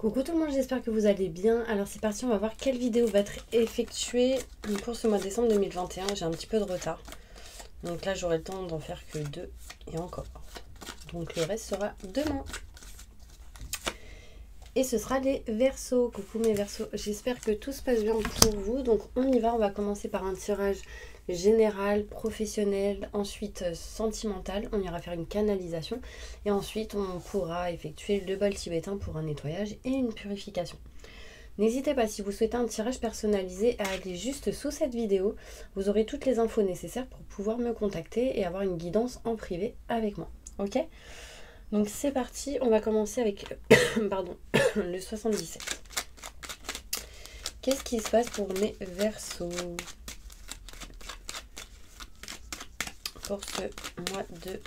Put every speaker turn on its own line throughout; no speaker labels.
Coucou tout le monde, j'espère que vous allez bien. Alors c'est parti, on va voir quelle vidéo va être effectuée pour ce mois de décembre 2021. J'ai un petit peu de retard. Donc là j'aurai le temps d'en faire que 2 et encore. Donc le reste sera demain. Et ce sera les Verseaux. Coucou mes Verseaux, j'espère que tout se passe bien pour vous. Donc on y va, on va commencer par un tirage général, professionnel, ensuite sentimental. On ira faire une canalisation et ensuite on pourra effectuer le bol tibétain pour un nettoyage et une purification. N'hésitez pas, si vous souhaitez un tirage personnalisé, à aller juste sous cette vidéo. Vous aurez toutes les infos nécessaires pour pouvoir me contacter et avoir une guidance en privé avec moi. Ok ? Donc c'est parti, on va commencer avec pardon, le 77. Qu'est-ce qui se passe pour mes Verseaux pour ce mois de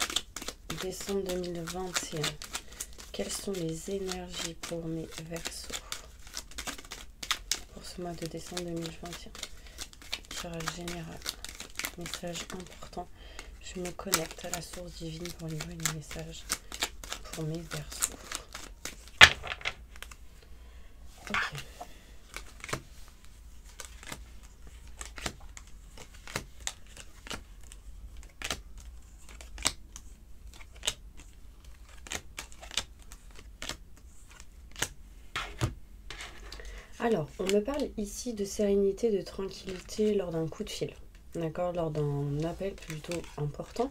décembre 2021? Quelles sont les énergies pour mes Verseaux pour ce mois de décembre 2021? Tirage général, message important. Je me connecte à la source divine pour livrer les messages pour mes Verseaux. Ok. Alors, on me parle ici de sérénité, de tranquillité lors d'un coup de fil, d'accord, lors d'un appel plutôt important.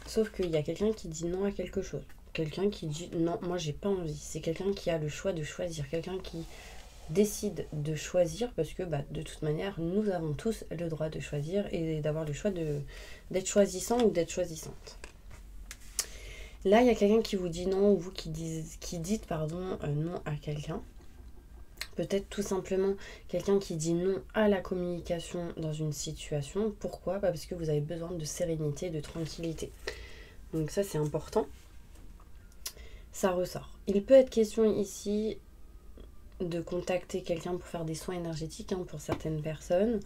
Sauf qu'il y a quelqu'un qui dit non à quelque chose. Quelqu'un qui dit non, moi j'ai pas envie. C'est quelqu'un qui a le choix de choisir. Quelqu'un qui décide de choisir parce que de toute manière, nous avons tous le droit de choisir et d'avoir le choix d'être choisissant ou d'être choisissante. Là, il y a quelqu'un qui vous dit non ou vous qui dites non à quelqu'un. Peut-être tout simplement quelqu'un qui dit non à la communication dans une situation. Pourquoi ? Parce que vous avez besoin de sérénité, de tranquillité. Donc ça, c'est important. Ça ressort. Il peut être question ici de contacter quelqu'un pour faire des soins énergétiques pour certaines personnes.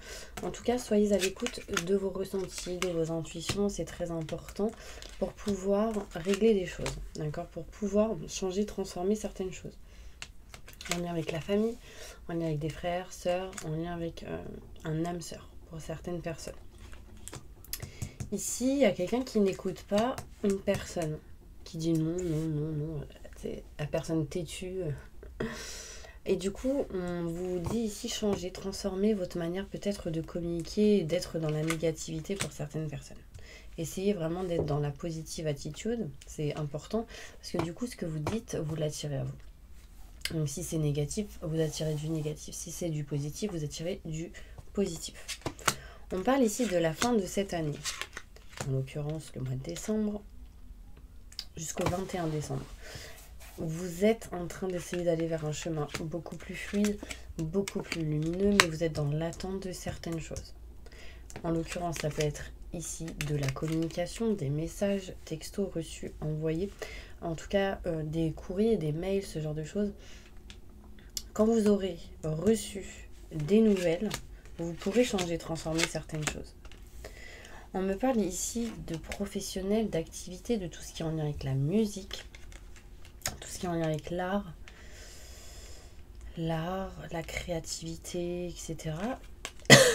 En tout cas, soyez à l'écoute de vos ressentis, de vos intuitions. C'est très important pour pouvoir régler des choses. D'accord ? Pour pouvoir changer, transformer certaines choses. En lien avec la famille, en lien avec des frères, sœurs, en lien avec un âme sœur pour certaines personnes. Ici, il y a quelqu'un qui n'écoute pas une personne, qui dit non, c'est la personne têtue. Et du coup, on vous dit ici changer, transformer votre manière peut-être de communiquer et d'être dans la négativité pour certaines personnes. Essayez vraiment d'être dans la positive attitude, c'est important, parce que du coup, ce que vous dites, vous l'attirez à vous. Donc si c'est négatif, vous attirez du négatif. Si c'est du positif, vous attirez du positif. On parle ici de la fin de cette année. En l'occurrence, le mois de décembre jusqu'au 21 décembre. Vous êtes en train d'essayer d'aller vers un chemin beaucoup plus fluide, beaucoup plus lumineux, mais vous êtes dans l'attente de certaines choses. En l'occurrence, ça peut être ici de la communication, des messages textos reçus, envoyés. En tout cas, des courriers, des mails, ce genre de choses. Quand vous aurez reçu des nouvelles, vous pourrez changer, transformer certaines choses. On me parle ici de professionnels, d'activités, de tout ce qui est en lien avec la musique, tout ce qui est en lien avec l'art, la créativité, etc.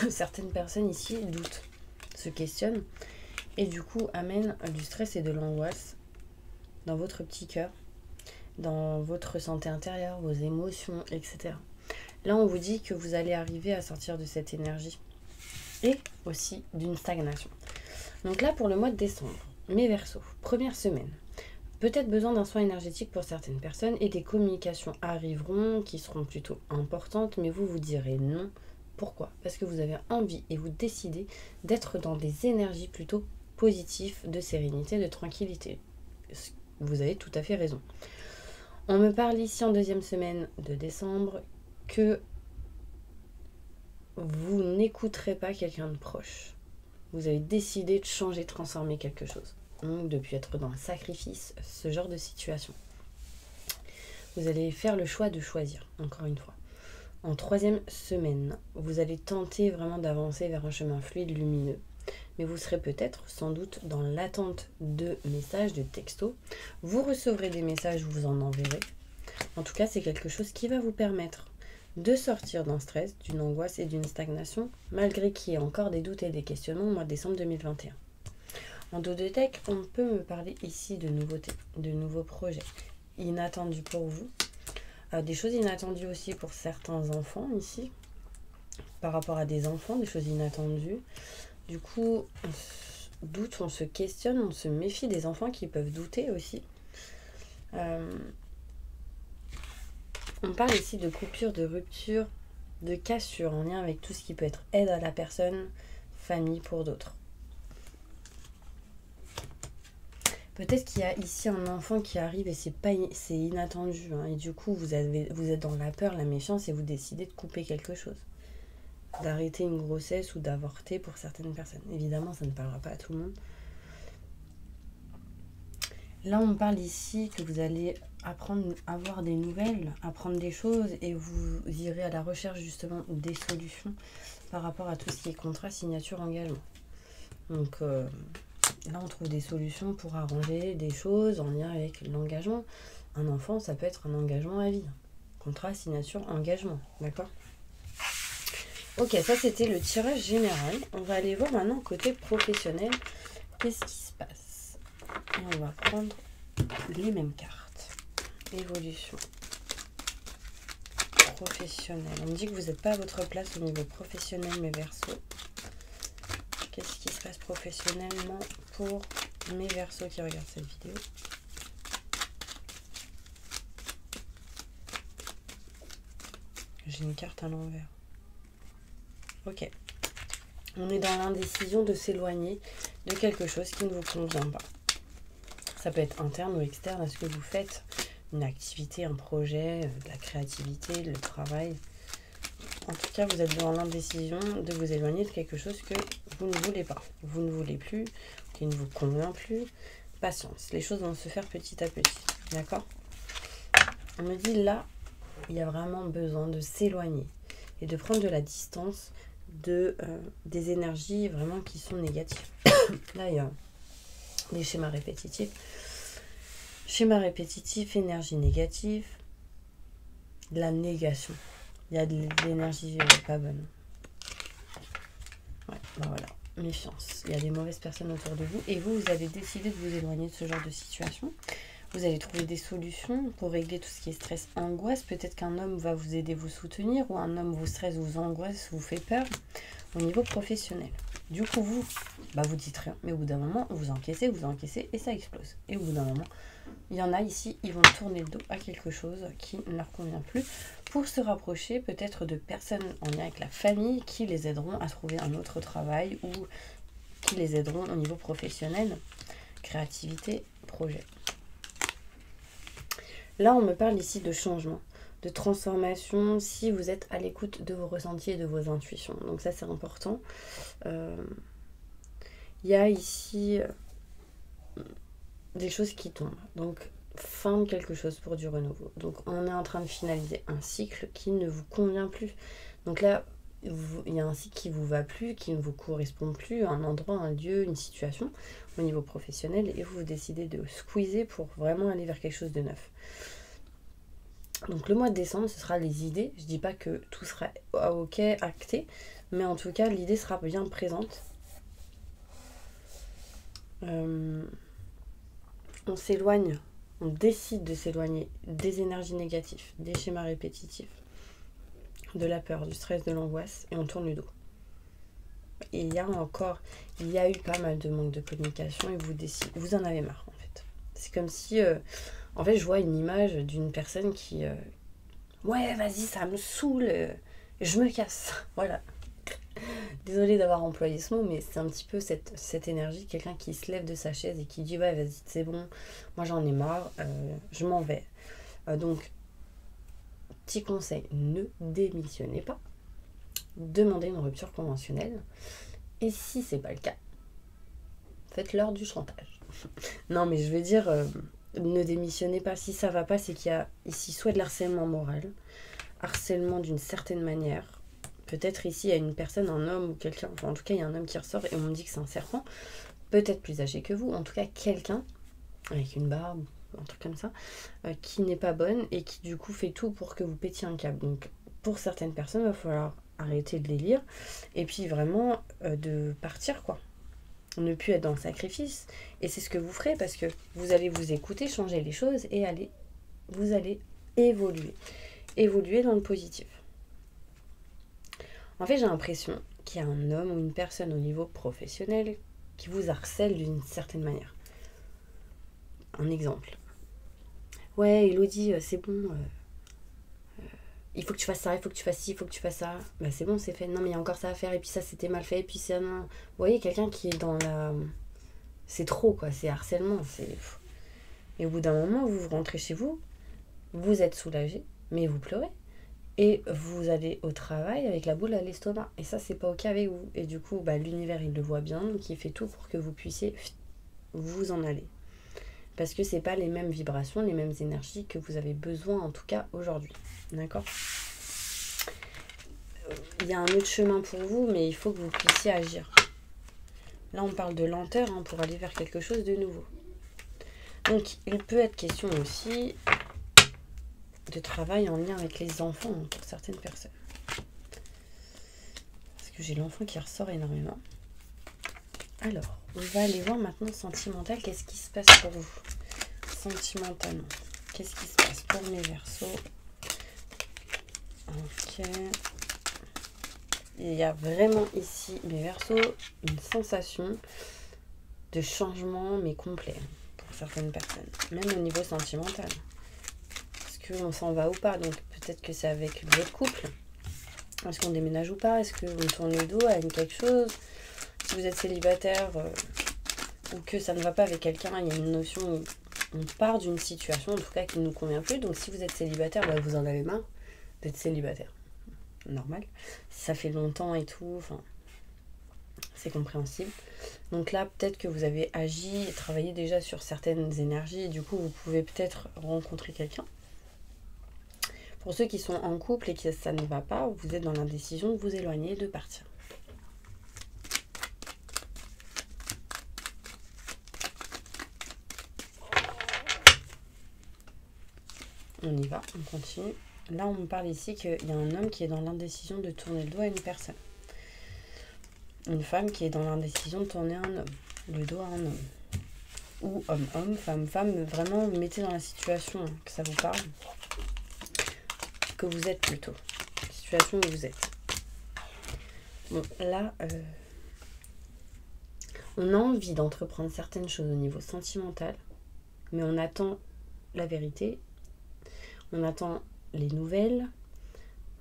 Certaines personnes ici doutent, se questionnent et du coup amènent du stress et de l'angoisse dans votre petit cœur, dans votre santé intérieure, vos émotions, etc. Là, on vous dit que vous allez arriver à sortir de cette énergie et aussi d'une stagnation. Donc là, pour le mois de décembre, mes Verseaux, première semaine, peut-être besoin d'un soin énergétique pour certaines personnes et des communications arriveront qui seront plutôt importantes, mais vous direz non. Pourquoi ? Parce que vous avez envie et vous décidez d'être dans des énergies plutôt positives, de sérénité, de tranquillité. Vous avez tout à fait raison. On me parle ici en deuxième semaine de décembre que vous n'écouterez pas quelqu'un de proche. Vous avez décidé de changer, de transformer quelque chose. Donc, depuis être dans le sacrifice, ce genre de situation. Vous allez faire le choix de choisir, encore une fois. En troisième semaine, vous allez tenter vraiment d'avancer vers un chemin fluide, lumineux. Mais vous serez peut-être, sans doute, dans l'attente de messages, de textos. Vous recevrez des messages, vous en enverrez. En tout cas, c'est quelque chose qui va vous permettre de sortir d'un stress, d'une angoisse et d'une stagnation, malgré qu'il y ait encore des doutes et des questionnements au mois de décembre 2021. En dos de deck, on peut me parler ici de nouveautés, de nouveaux projets inattendus pour vous. Des choses inattendues aussi pour certains enfants ici, par rapport à des enfants, des choses inattendues. Du coup, on se doute, on se questionne, on se méfie des enfants qui peuvent douter aussi. On parle ici de coupure, de rupture, de cassure en lien avec tout ce qui peut être aide à la personne, famille pour d'autres. Peut-être qu'il y a ici un enfant qui arrive et c'est inattendu. Hein, et du coup, vous êtes dans la peur, la méfiance et vous décidez de couper quelque chose. D'arrêter une grossesse ou d'avorter pour certaines personnes. Évidemment, ça ne parlera pas à tout le monde. Là, on parle ici que vous allez apprendre à avoir des nouvelles, apprendre des choses et vous irez à la recherche justement des solutions par rapport à tout ce qui est contrat, signature, engagement. Donc là, on trouve des solutions pour arranger des choses en lien avec l'engagement. Un enfant, ça peut être un engagement à vie. Contrat, signature, engagement. D'accord ? Ok, ça c'était le tirage général. On va aller voir maintenant côté professionnel. Qu'est-ce qui se passe ? Et on va prendre les mêmes cartes. Évolution. Professionnel. On me dit que vous n'êtes pas à votre place au niveau professionnel, mes Verseaux. Qu'est-ce qui se passe professionnellement pour mes Verseaux qui regardent cette vidéo? J'ai une carte à l'envers. Ok. On est dans l'indécision de s'éloigner de quelque chose qui ne vous convient pas. Ça peut être interne ou externe à ce que vous faites. Une activité, un projet, de la créativité, le travail. En tout cas, vous êtes dans l'indécision de vous éloigner de quelque chose que vous ne voulez pas. Vous ne voulez plus, qui ne vous convient plus. Patience. Les choses vont se faire petit à petit. D'accord ? On me dit là, il y a vraiment besoin de s'éloigner et de prendre de la distance des énergies vraiment qui sont négatives. Là, il y a des schémas répétitifs. Schéma répétitif, énergie négative, de la négation. Il y a de l'énergie pas bonne. Ouais, ben voilà. Méfiance. Il y a des mauvaises personnes autour de vous. Et vous avez décidé de vous éloigner de ce genre de situation. Vous allez trouver des solutions pour régler tout ce qui est stress, angoisse. Peut-être qu'un homme va vous aider, vous soutenir. Ou un homme vous stresse, vous angoisse, vous fait peur. Au niveau professionnel. Du coup, vous dites rien. Mais au bout d'un moment, vous encaissez et ça explose. Et au bout d'un moment, il y en a ici, ils vont tourner le dos à quelque chose qui ne leur convient plus pour se rapprocher peut-être de personnes en lien avec la famille qui les aideront à trouver un autre travail ou qui les aideront au niveau professionnel, créativité, projet. Là, on me parle ici de changement, de transformation, si vous êtes à l'écoute de vos ressentis et de vos intuitions. Donc ça, c'est important. Il y a ici des choses qui tombent. Donc, fin de quelque chose pour du renouveau. Donc, on est en train de finaliser un cycle qui ne vous convient plus. Donc là, il y a un cycle qui ne vous va plus, qui ne vous correspond plus, un endroit, un lieu, une situation au niveau professionnel, et vous décidez de squeezer pour vraiment aller vers quelque chose de neuf. Donc le mois de décembre, ce sera les idées. Je dis pas que tout sera ok, acté, mais en tout cas, l'idée sera bien présente. On s'éloigne, on décide de s'éloigner des énergies négatives, des schémas répétitifs, de la peur, du stress, de l'angoisse, et on tourne le dos. Et il y a eu pas mal de manque de communication et vous en avez marre en fait. C'est comme si, en fait, je vois une image d'une personne qui, ouais, vas-y, ça me saoule, je me casse, voilà. Désolée d'avoir employé ce mot, mais c'est un petit peu cette énergie, quelqu'un qui se lève de sa chaise et qui dit ouais, vas-y, c'est bon, moi j'en ai marre, je m'en vais. Donc, petit conseil, ne démissionnez pas, demandez une rupture conventionnelle, et si c'est pas le cas, faites-leur du chantage. Non, mais je veux dire, ne démissionnez pas. Si ça va pas, c'est qu'il y a ici soit de l'harcèlement moral, harcèlement d'une certaine manière. Peut-être ici, il y a une personne, un homme ou quelqu'un, enfin en tout cas, il y a un homme qui ressort et on me dit que c'est un serpent, peut-être plus âgé que vous, en tout cas quelqu'un avec une barbe, un truc comme ça, qui n'est pas bonne et qui du coup fait tout pour que vous pétiez un câble. Donc pour certaines personnes, il va falloir arrêter le délire et puis vraiment de partir quoi. Ne plus être dans le sacrifice. Et c'est ce que vous ferez parce que vous allez vous écouter, changer les choses et vous allez évoluer. Évoluer dans le positif. En fait, j'ai l'impression qu'il y a un homme ou une personne au niveau professionnel qui vous harcèle d'une certaine manière. Un exemple. Ouais, Elodie, c'est bon. Il faut que tu fasses ça, il faut que tu fasses ci, il faut que tu fasses ça. Bah c'est bon, c'est fait. Non, mais il y a encore ça à faire, et puis ça, c'était mal fait, et puis ça, non. Vous voyez, quelqu'un qui est dans la... C'est trop, quoi, c'est harcèlement. Et au bout d'un moment, vous rentrez chez vous, vous êtes soulagé, mais vous pleurez. Et vous allez au travail avec la boule à l'estomac. Et ça, c'est pas OK avec vous. Et du coup, bah, l'univers, il le voit bien, donc il fait tout pour que vous puissiez vous en aller. Parce que c'est pas les mêmes vibrations, les mêmes énergies que vous avez besoin, en tout cas, aujourd'hui. D'accord ? Il y a un autre chemin pour vous, mais il faut que vous puissiez agir. Là, on parle de lenteur pour aller vers quelque chose de nouveau. Donc, il peut être question aussi de travail en lien avec les enfants pour certaines personnes. Parce que j'ai l'enfant qui ressort énormément. Alors, on va aller voir maintenant sentimental. Qu'est-ce qui se passe pour vous sentimentalement? Qu'est-ce qui se passe pour mes Verseaux? Ok. Il y a vraiment ici, mes Verseaux, une sensation de changement, mais complet, pour certaines personnes. Même au niveau sentimental. Est-ce qu'on s'en va ou pas? Donc peut-être que c'est avec votre couple. Est-ce qu'on déménage ou pas? Est-ce qu'on tourne le dos à quelque chose? Si vous êtes célibataire ou que ça ne va pas avec quelqu'un, il y a une notion où on part d'une situation, en tout cas qui ne nous convient plus. Donc si vous êtes célibataire, bah, vous en avez marre d'être célibataire. Normal. Si ça fait longtemps et tout, enfin, c'est compréhensible. Donc là, peut-être que vous avez agi et travaillé déjà sur certaines énergies et du coup, vous pouvez peut-être rencontrer quelqu'un. Pour ceux qui sont en couple et que ça ne va pas, vous êtes dans l'indécision de vous éloigner, de partir. On y va, on continue. Là, on me parle ici qu'il y a un homme qui est dans l'indécision de tourner le dos à une personne. Une femme qui est dans l'indécision de tourner le dos à un homme. Ou homme, femme, vraiment mettez dans la situation que ça vous parle. Que vous êtes plutôt. La situation où vous êtes. Bon, là, on a envie d'entreprendre certaines choses au niveau sentimental, mais on attend la vérité, on attend les nouvelles,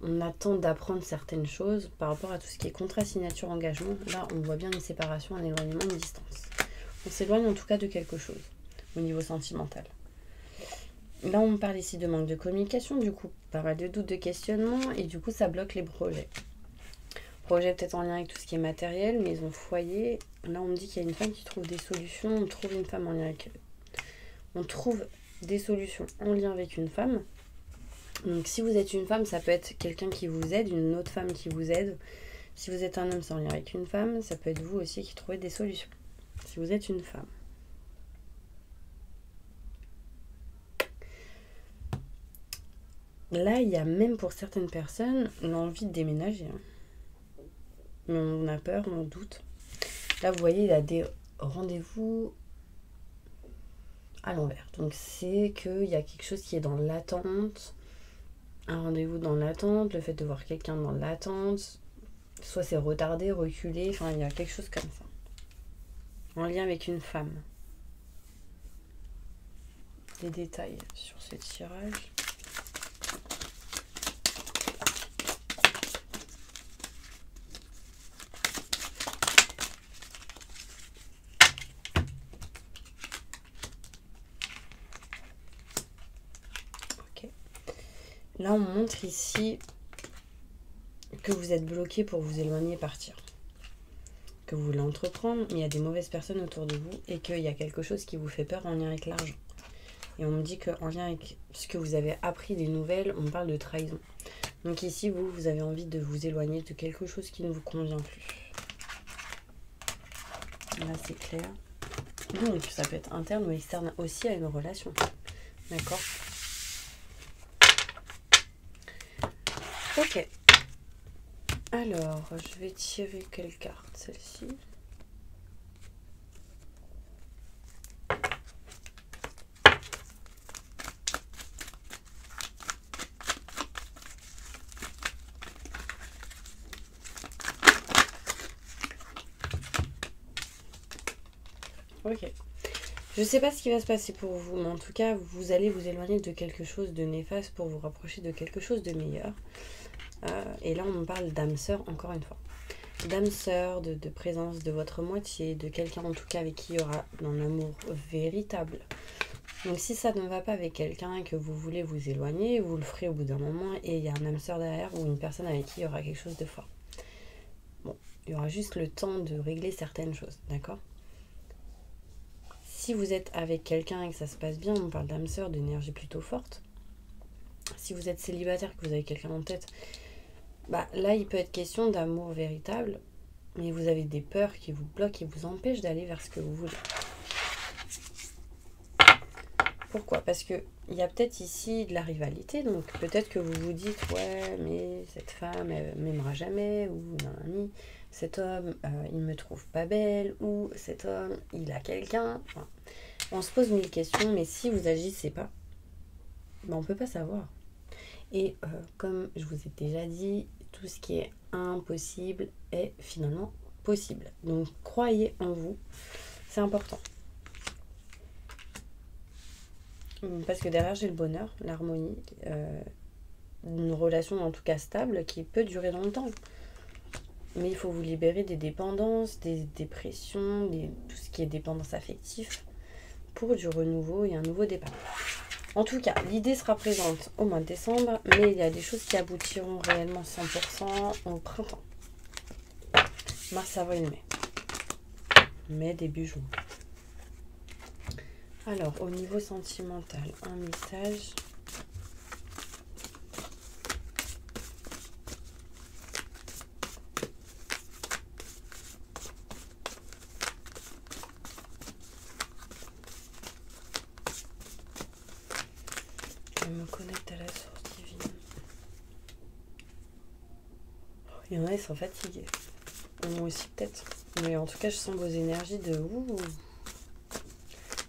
on attend d'apprendre certaines choses par rapport à tout ce qui est contrat, signature, engagement. Là, on voit bien une séparation, un éloignement, une distance. On s'éloigne en tout cas de quelque chose au niveau sentimental. Là, on parle ici de manque de communication, du coup, pas mal de doutes, de questionnements, et du coup, ça bloque les projets. Projet peut-être en lien avec tout ce qui est matériel, maison, foyer. Là, on me dit qu'il y a une femme qui trouve des solutions. On trouve une femme en lien avec... On trouve des solutions en lien avec une femme. Donc, si vous êtes une femme, ça peut être quelqu'un qui vous aide, une autre femme qui vous aide. Si vous êtes un homme, c'est en lien avec une femme. Ça peut être vous aussi qui trouvez des solutions. Si vous êtes une femme. Là, il y a même pour certaines personnes l'envie de déménager. Mais on a peur, on doute. Là, vous voyez, il y a des rendez-vous à l'envers. Donc, c'est qu'il y a quelque chose qui est dans l'attente. Un rendez-vous dans l'attente, le fait de voir quelqu'un dans l'attente. Soit c'est retardé, reculé. Enfin, il y a quelque chose comme ça. En lien avec une femme. Des détails sur ce tirage. Là, on montre ici que vous êtes bloqué pour vous éloigner et partir. Que vous voulez entreprendre, mais il y a des mauvaises personnes autour de vous et qu'il y a quelque chose qui vous fait peur en lien avec l'argent. Et on me dit qu'en lien avec ce que vous avez appris des nouvelles, on parle de trahison. Donc ici, vous avez envie de vous éloigner de quelque chose qui ne vous convient plus. Là, c'est clair. Donc, ça peut être interne ou externe aussi à une relation. D'accord? Ok. Alors, je vais tirer quelle carte? Celle-ci. Ok. Je sais pas ce qui va se passer pour vous, mais en tout cas, vous allez vous éloigner de quelque chose de néfaste pour vous rapprocher de quelque chose de meilleur. Et là, on me parle d'âme sœur, encore une fois. D'âme sœur, de présence de votre moitié, de quelqu'un en tout cas avec qui il y aura un amour véritable. Donc si ça ne va pas avec quelqu'un et que vous voulez vous éloigner, vous le ferez au bout d'un moment et il y a un âme sœur derrière ou une personne avec qui il y aura quelque chose de fort. Bon, il y aura juste le temps de régler certaines choses, d'accord ? Si vous êtes avec quelqu'un et que ça se passe bien, on parle d'âme sœur, d'énergie plutôt forte. Si vous êtes célibataire, que vous avez quelqu'un en tête, bah là il peut être question d'amour véritable, mais vous avez des peurs qui vous bloquent et vous empêchent d'aller vers ce que vous voulez. Pourquoi? Parce qu'il y a peut-être ici de la rivalité, donc peut-être que vous vous dites ouais mais cette femme elle m'aimera jamais, ou nanani, cet homme il me trouve pas belle, ou cet homme il a quelqu'un. Enfin, on se pose mille questions, mais si vous agissez pas, ben on peut pas savoir. Et comme je vous ai déjà dit, tout ce qui est impossible est finalement possible. Donc croyez en vous, c'est important. Parce que derrière j'ai le bonheur, l'harmonie, une relation en tout cas stable qui peut durer dans le temps. Mais il faut vous libérer des dépendances, des dépressions, tout ce qui est dépendance affective pour du renouveau et un nouveau départ. En tout cas, l'idée sera présente au mois de décembre, mais il y a des choses qui aboutiront réellement 100% au printemps. Mars, avril, mai. Mai, début juin. Alors, au niveau sentimental, un message. Je me connecte à la source divine. Il y en a, ils sont fatigués. Moi aussi, peut-être. Mais en tout cas, je sens vos énergies de ouh.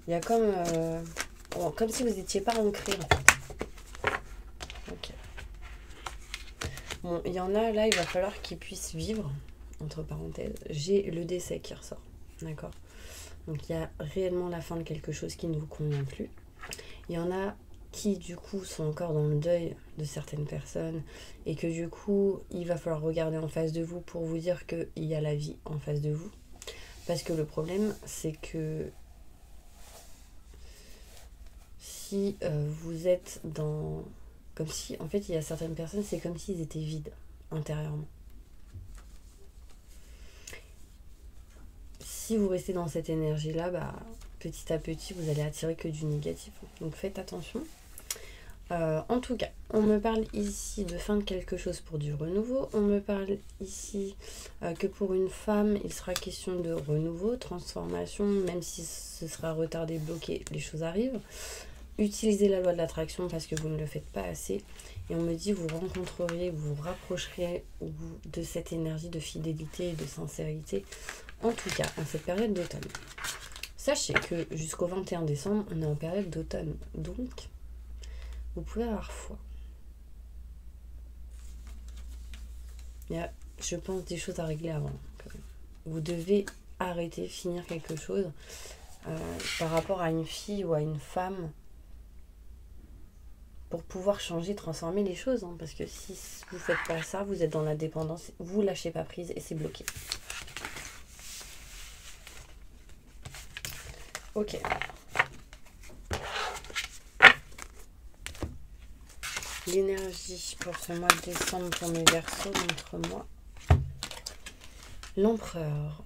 Il y a comme si vous n'étiez pas ancré en fait. Ok. Bon, il y en a là, il va falloir qu'ils puissent vivre, entre parenthèses. J'ai le décès qui ressort. D'accord? Donc il y a réellement la fin de quelque chose qui ne vous convient plus. Il y en a qui du coup sont encore dans le deuil de certaines personnes et que du coup il va falloir regarder en face de vous pour vous dire qu'il y a la vie en face de vous. Parce que le problème c'est que si vous êtes dans... Comme si, en fait, il y a certaines personnes, c'est comme s'ils étaient vides intérieurement. Si vous restez dans cette énergie-là, bah, petit à petit, vous allez attirer que du négatif. Donc faites attention. En tout cas, on me parle ici de fin de quelque chose pour du renouveau. On me parle ici que pour une femme, il sera question de renouveau, transformation, même si ce sera retardé, bloqué, les choses arrivent. Utilisez la loi de l'attraction parce que vous ne le faites pas assez. Et on me dit vous rencontrerez, vous rapprocherez de cette énergie de fidélité et de sincérité. En tout cas, à cette période d'automne. Sachez que jusqu'au 21 décembre, on est en période d'automne. Donc, vous pouvez avoir foi. Il y a, je pense, des choses à régler avant. Vous devez arrêter, finir quelque chose par rapport à une fille ou à une femme pour pouvoir changer, transformer les choses. Hein, parce que si vous ne faites pas ça, vous êtes dans la dépendance, vous ne lâchez pas prise et c'est bloqué. Ok. L'énergie pour ce mois de décembre pour mes Verseaux, montre-moi. L'empereur.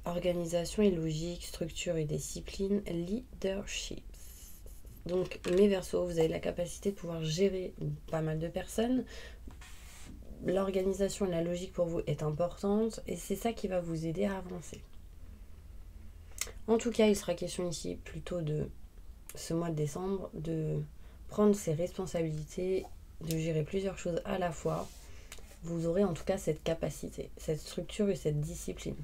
Organisation et logique, structure et discipline, leadership. Donc mes Verseaux, vous avez la capacité de pouvoir gérer pas mal de personnes. L'organisation et la logique pour vous est importante et c'est ça qui va vous aider à avancer. En tout cas, il sera question ici plutôt de ce mois de décembre, de prendre ses responsabilités, de gérer plusieurs choses à la fois. Vous aurez en tout cas cette capacité, cette structure et cette discipline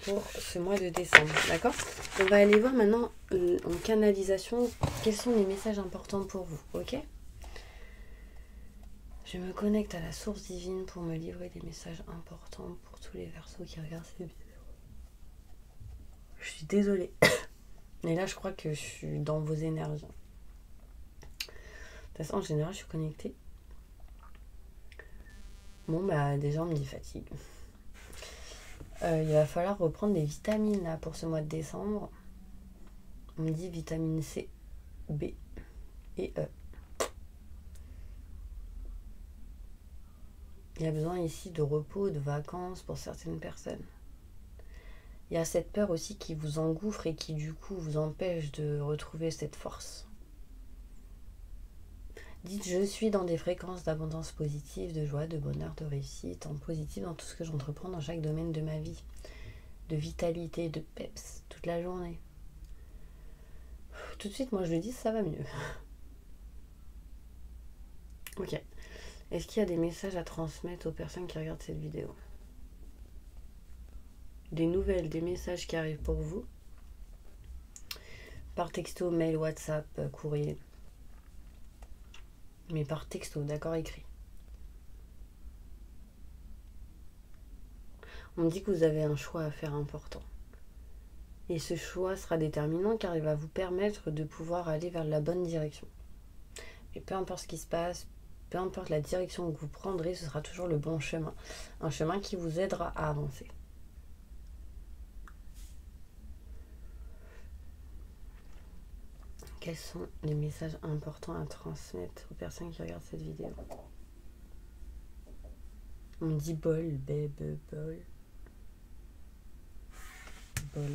pour ce mois de décembre, d'accord? On va aller voir maintenant en canalisation quels sont les messages importants pour vous, ok? Je me connecte à la source divine pour me livrer des messages importants pour tous les Verseaux qui regardent cette vidéo. Je suis désolée. Et là, je crois que je suis dans vos énergies. De toute façon, en général, je suis connectée. Bon, bah, déjà, on me dit fatigue. Il va falloir reprendre des vitamines là pour ce mois de décembre. On me dit vitamine C, B et E. Il y a besoin ici de repos, de vacances pour certaines personnes. Il y a cette peur aussi qui vous engouffre et qui du coup vous empêche de retrouver cette force. Dites, je suis dans des fréquences d'abondance positive, de joie, de bonheur, de réussite, en positif dans tout ce que j'entreprends dans chaque domaine de ma vie. De vitalité, de peps, toute la journée. Tout de suite, moi je le dis, ça va mieux. Ok. Est-ce qu'il y a des messages à transmettre aux personnes qui regardent cette vidéo? Des nouvelles, des messages qui arrivent pour vous? Par texto, mail, WhatsApp, courrier. Mais par texto, d'accord, écrit. On me dit que vous avez un choix à faire important. Et ce choix sera déterminant car il va vous permettre de pouvoir aller vers la bonne direction. Et peu importe ce qui se passe, peu importe la direction que vous prendrez, ce sera toujours le bon chemin. Un chemin qui vous aidera à avancer. Quels sont les messages importants à transmettre aux personnes qui regardent cette vidéo? On me dit bol, bol. Bol.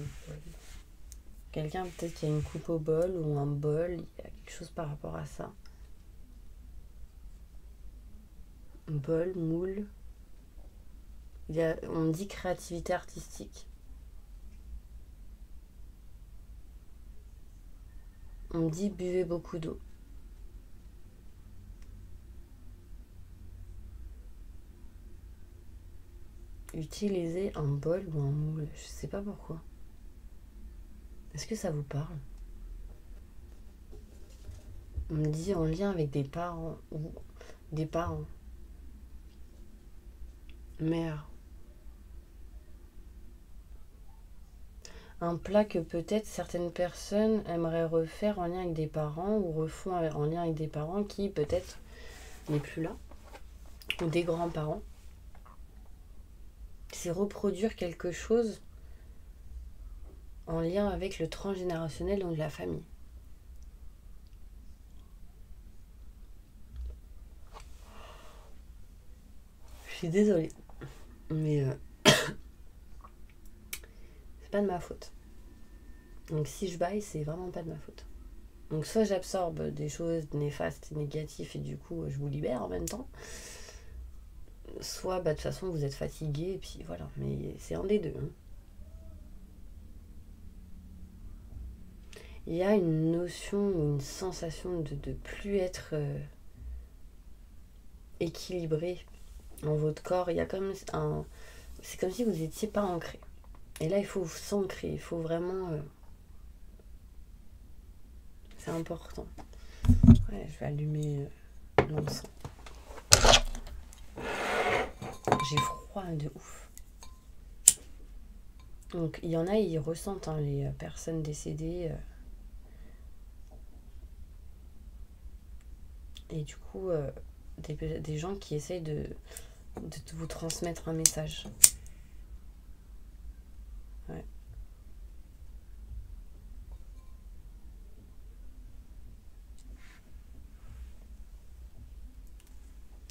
Quelqu'un peut-être qui a une coupe au bol ou un bol, il y a quelque chose par rapport à ça. Bol, moule. On me dit créativité artistique. On me dit buvez beaucoup d'eau. Utilisez un bol ou un moule, je sais pas pourquoi. Est-ce que ça vous parle? On me dit en lien avec des parents ou des parents. Mère. Un plat que peut-être certaines personnes aimeraient refaire en lien avec des parents ou refont en lien avec des parents qui peut-être n'est plus là. Ou des grands-parents. C'est reproduire quelque chose en lien avec le transgénérationnel ou de la famille. Je suis désolée, mais c'est pas de ma faute. Donc si je baille, c'est vraiment pas de ma faute. Donc soit j'absorbe des choses néfastes, négatives, et du coup je vous libère en même temps. Soit de toute façon vous êtes fatigué, et puis voilà. Mais c'est un des deux. Hein. Il y a une notion, une sensation de plus être équilibré dans votre corps. Il y a comme un... C'est comme si vous n'étiez pas ancré. Et là, il faut s'ancrer. Il faut vraiment... C'est important. Ouais, je vais allumer l'encens. J'ai froid de ouf. Donc, il y en a, ils ressentent, hein, les personnes décédées. Et du coup, des gens qui essayent de vous transmettre un message. Ouais.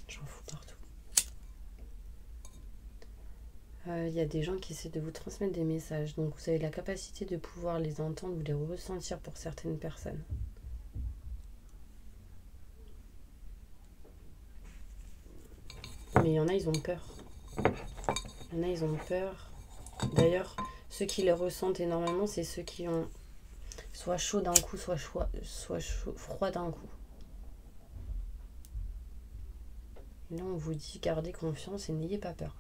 J'en fous partout. Il y a des gens qui essaient de vous transmettre des messages. Donc vous avez la capacité de pouvoir les entendre ou les ressentir pour certaines personnes. Mais il y en a, ils ont peur. Il y en a, ils ont peur. D'ailleurs, ceux qui les ressentent énormément, c'est ceux qui ont soit chaud d'un coup, soit froid d'un coup. Et là, on vous dit gardez confiance et n'ayez pas peur.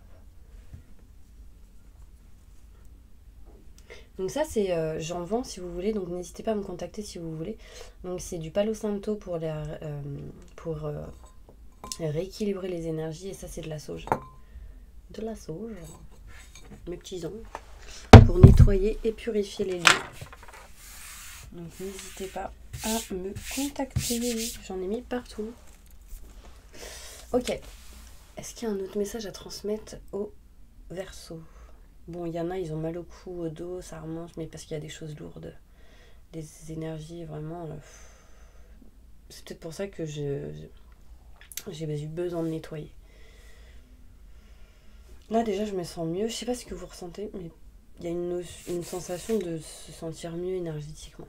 Donc ça, c'est, j'en vends si vous voulez, donc n'hésitez pas à me contacter si vous voulez. Donc c'est du Palo Santo pour rééquilibrer les énergies, et ça c'est de la sauge. De la sauge, mes petits anges, pour nettoyer et purifier les lieux. Donc n'hésitez pas à me contacter, j'en ai mis partout. Ok, est-ce qu'il y a un autre message à transmettre au Verseau? Bon, il y en a, ils ont mal au cou, au dos, ça remonte, mais parce qu'il y a des choses lourdes, des énergies vraiment... c'est peut-être pour ça que j'ai eu besoin de nettoyer. Là, déjà, je me sens mieux. Je sais pas ce que vous ressentez, mais il y a une sensation de se sentir mieux énergétiquement.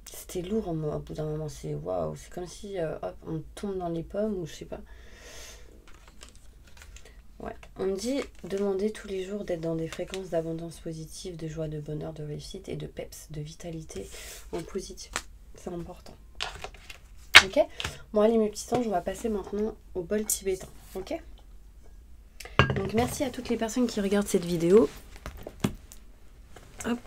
C'était lourd au bout d'un moment, c'est waouh, c'est comme si hop, on tombe dans les pommes ou je sais pas. Ouais, on me dit demander tous les jours d'être dans des fréquences d'abondance positive, de joie, de bonheur, de réussite et de peps, de vitalité en positif. C'est important. Ok? Bon, allez, mes petits anges, on va passer maintenant au bol tibétain. Ok? Donc, merci à toutes les personnes qui regardent cette vidéo. Hop.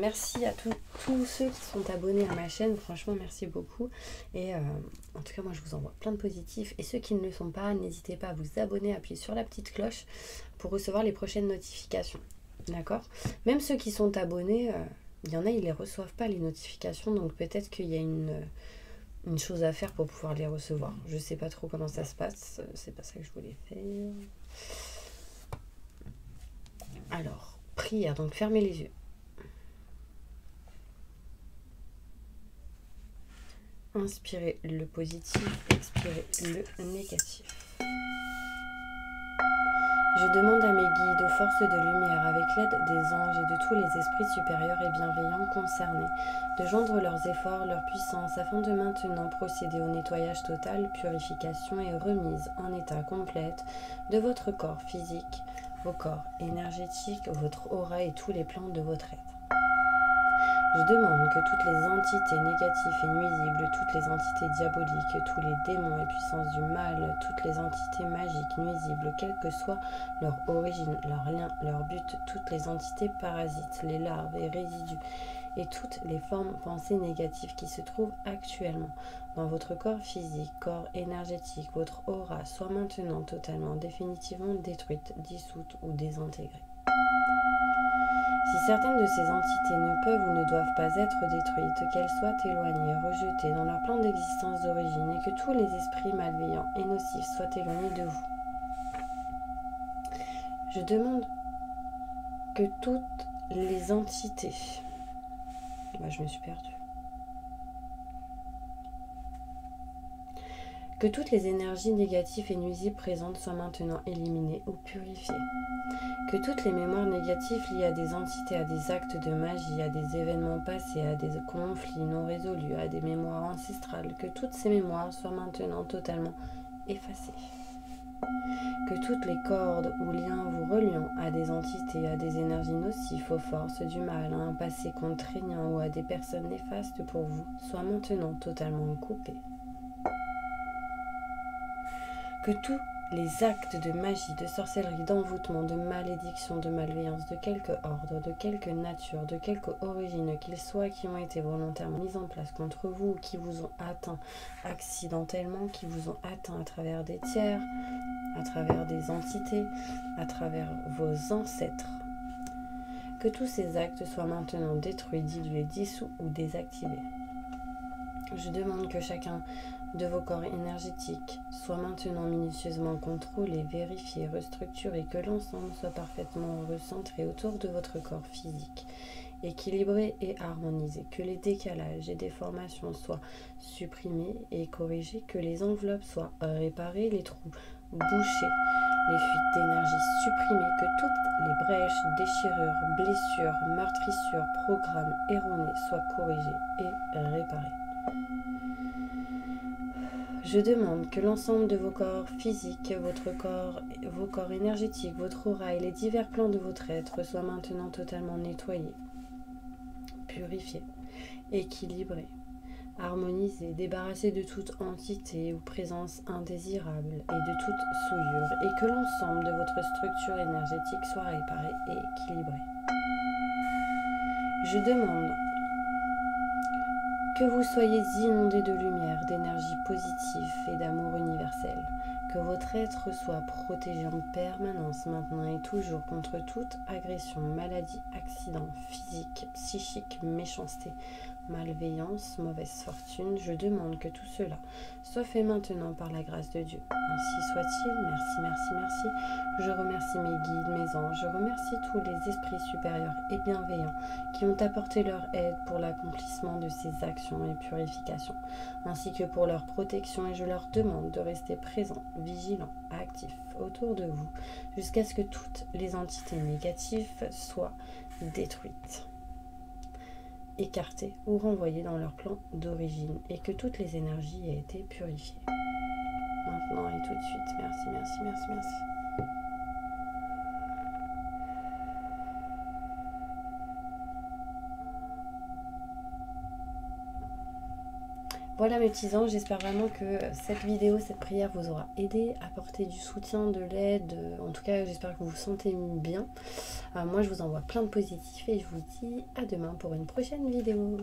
Merci à tous ceux qui sont abonnés à ma chaîne, franchement merci beaucoup, et en tout cas moi je vous envoie plein de positifs, et ceux qui ne le sont pas, n'hésitez pas à vous abonner, appuyer sur la petite cloche pour recevoir les prochaines notifications, d'accord? Même ceux qui sont abonnés, il y en a, ils ne les reçoivent pas les notifications, donc peut-être qu'il y a une chose à faire pour pouvoir les recevoir. Je sais pas trop comment ça se passe, c'est pas ça que je voulais faire. Alors, prière, donc fermez les yeux. Inspirez le positif, expirez le négatif. Je demande à mes guides, aux forces de lumière, avec l'aide des anges et de tous les esprits supérieurs et bienveillants concernés, de joindre leurs efforts, leur puissance, afin de maintenant procéder au nettoyage total, purification et remise en état complète de votre corps physique, vos corps énergétiques, votre aura et tous les plans de votre être. Je demande que toutes les entités négatives et nuisibles, toutes les entités diaboliques, tous les démons et puissances du mal, toutes les entités magiques nuisibles, quelle que soit leur origine, leur lien, leur but, toutes les entités parasites, les larves et résidus, et toutes les formes pensées négatives qui se trouvent actuellement dans votre corps physique, corps énergétique, votre aura, soit maintenant totalement, définitivement détruite, dissoute ou désintégrée. Si certaines de ces entités ne peuvent ou ne doivent pas être détruites, qu'elles soient éloignées, rejetées dans leur plan d'existence d'origine, et que tous les esprits malveillants et nocifs soient éloignés de vous. Je demande que toutes les entités... je me suis perdue. Que toutes les énergies négatives et nuisibles présentes soient maintenant éliminées ou purifiées. Que toutes les mémoires négatives liées à des entités, à des actes de magie, à des événements passés, à des conflits non résolus, à des mémoires ancestrales, que toutes ces mémoires soient maintenant totalement effacées. Que toutes les cordes ou liens vous reliant à des entités, à des énergies nocives, aux forces du mal, à un passé contraignant ou à des personnes néfastes pour vous soient maintenant totalement coupées. Que tous les actes de magie, de sorcellerie, d'envoûtement, de malédiction, de malveillance, de quelque ordre, de quelque nature, de quelque origine qu'ils soient, qui ont été volontairement mis en place contre vous ou qui vous ont atteint accidentellement, qui vous ont atteint à travers des tiers, à travers des entités, à travers vos ancêtres. Que tous ces actes soient maintenant détruits, dilués, dissous ou désactivés. Je demande que chacun de vos corps énergétiques soit maintenant minutieusement contrôlé, vérifié, restructuré, que l'ensemble soit parfaitement recentré autour de votre corps physique, équilibré et harmonisé, que les décalages et déformations soient supprimés et corrigés, que les enveloppes soient réparées, les trous bouchés, les fuites d'énergie supprimées, que toutes les brèches, déchirures, blessures, meurtrissures, programmes erronés soient corrigés et réparés. Je demande que l'ensemble de vos corps physiques, votre corps, vos corps énergétiques, votre aura et les divers plans de votre être soient maintenant totalement nettoyés, purifié, équilibré, harmonisé, débarrassé de toute entité ou présence indésirable et de toute souillure, et que l'ensemble de votre structure énergétique soit réparé et équilibré. Je demande que vous soyez inondés de lumière, d'énergie positive et d'amour universel, que votre être soit protégé en permanence maintenant et toujours contre toute agression, maladie, accident physique, psychique, méchanceté, malveillance, mauvaise fortune. Je demande que tout cela soit fait maintenant par la grâce de Dieu. Ainsi soit-il. Merci, merci, merci. Je remercie mes guides, mes anges. Je remercie tous les esprits supérieurs et bienveillants qui ont apporté leur aide pour l'accomplissement de ces actions et purifications, ainsi que pour leur protection, et je leur demande de rester présents, vigilants, actifs autour de vous, jusqu'à ce que toutes les entités négatives soient détruites, écartées ou renvoyées dans leur plan d'origine, et que toutes les énergies aient été purifiées. Maintenant et tout de suite. Merci, merci, merci, merci. Voilà mes petits anges, j'espère vraiment que cette vidéo, cette prière vous aura aidé, apporté du soutien, de l'aide. En tout cas, j'espère que vous vous sentez bien. Moi, je vous envoie plein de positifs et je vous dis à demain pour une prochaine vidéo.